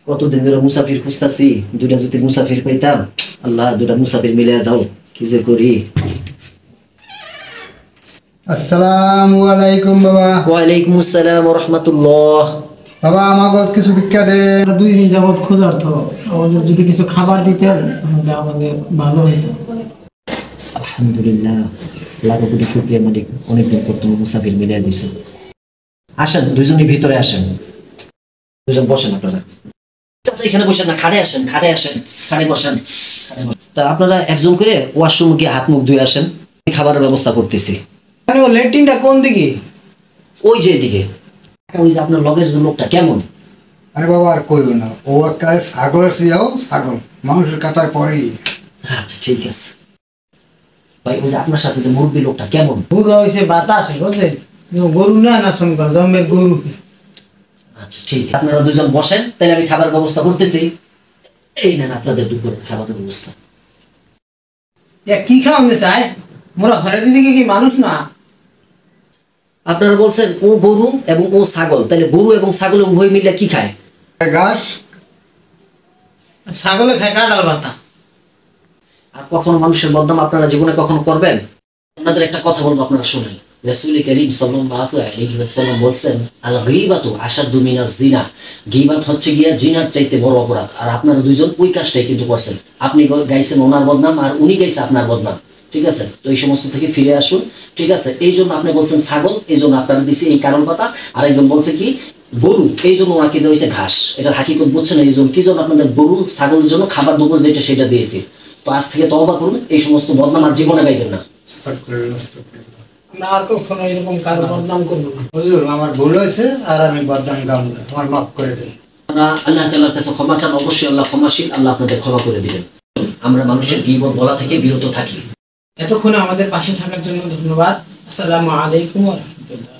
কতদিন ধরে মুসাফির খুঁজতাছি, দুইটা যদি মুসাফির পাইতাম। আল্লাহ, দুইটা মুসাফির মিলিয়ে দাও, কি যে করি। আসসালামু আলাইকুম বাবা। ওয়ালাইকুম আসসালাম ওয়া রাহমাতুল্লাহ। বাবা আমাকে কিছু ভিক্ষা দেন। আমরা 2 দিন যাবৎ ক্ষুধার্ত, আমাদের যদি কিছু খাবার দিতেন তাহলে আমাদের ভালো হতো। আলহামদুলিল্লাহ, লাখ কোটি শুকরিয়া মালিক, অনেকদিন পর তুমি মুসাফির মিলিয়ে দিছো। আসেন, দুইজনই ভিতরে আসেন, দুজন বসেন আপনারা। আচ্ছা, এখানে বসেন না, খাটে আসেন, খাটে আসেন, খাটে বসেন। তা আপনারা একজন করে ওয়াশরুম গিয়ে হাত মুখ ধুয়ে আসেন, আমি খাবারের ব্যবস্থা করতেছি। মানে ও ল্যাট্রিনটা কোন দিকে? ওই যে এদিকে। ওই যে আপনার লগের যে লোকটা কেমন? আরে বাবা আর কইও না, ও একটা ছাগলের চেয়েও ছাগল, মানুষের কাতার পরেই। আচ্ছা ঠিক আছে ভাই। ওই যে আপনার সাথে যে মুরব্বী লোকটা কেমন? গরু হয়েছে বাতাস বুঝলেন, গরু না না শঙ্কর জন্মের গরু। আচ্ছা ঠিক আছে, আপনারা দুজন বসেন, তাহলে আমি খাবার ব্যবস্থা করতেছি। এই নেন আপনাদের দুপুরের খাবারের ব্যবস্থা। কি খাওয়াতে চায়? মোরা ঘরের দিকে কি মানুষ না? আপনারা বলছেন ও গরু এবং ও ছাগল, তাহলে গরু এবং ছাগল উভয় মিলে কি খায়? ঘাস। ছাগলে খায় কাঁঠাল পাতা। আর কখনো মানুষের বদনাম আপনারা জীবনে কখনো করবেন? আপনাদের একটা কথা বলবো, আপনারা শুনেন। রাসূল করিম সাল্লাল্লাহু আলাইহি ওয়াসাল্লাম বলছেন, আল গীবাতু আশাদ্দু মিনাজ জিনা। গীবাত হচ্ছে গিয়া জিনার চাইতে বড় অপরাধ। আর আপনারা দুইজন ওই কাজটাই কিন্তু করছেন। আপনি গাইছেন ওনার বদনাম, আর উনি গাইছে আপনার বদনাম। ঠিক আছে, তো এই সমস্ত থেকে ফিরে আসুন। ঠিক আছে, এই জন্য আপনি বলছেন ছাগল, এই জন্য আপনারা দিছি এই কারণ পাতা। আর একজন বলছে কি গরু, এই জন্য ওনাকে দেওয়া হয়েছে ঘাস। এটার হাকিকত বুঝছেন? এই জন্য কি জন্য আপনাদের গরু ছাগলের জন্য খাবার দুপুর যেটা সেটা দিয়েছি। তো আজ থেকে তওবা করুন, এই সমস্ত বদনাম আর জীবনে গাইবেন না। আমরা আর কখনো এরকম কাজ বদনাম করবো না। হুজুর আমার ভুল হয়েছে, আর আমি বদনাম গাম না, আমার মাফ করে দেন। আপনারা আল্লাহ তাআলার কাছে ক্ষমা চান, অবশ্যই আল্লাহ ক্ষমাশীল, আল্লাহ আপনাদের ক্ষমা করে দিবেন। আমরা মানুষের গীবত বলা থেকে বিরত থাকি। এতক্ষণ আমাদের পাশে থাকার জন্য ধন্যবাদ। আসসালামু আলাইকুম ওয়া রাহমাতুল্লাহ।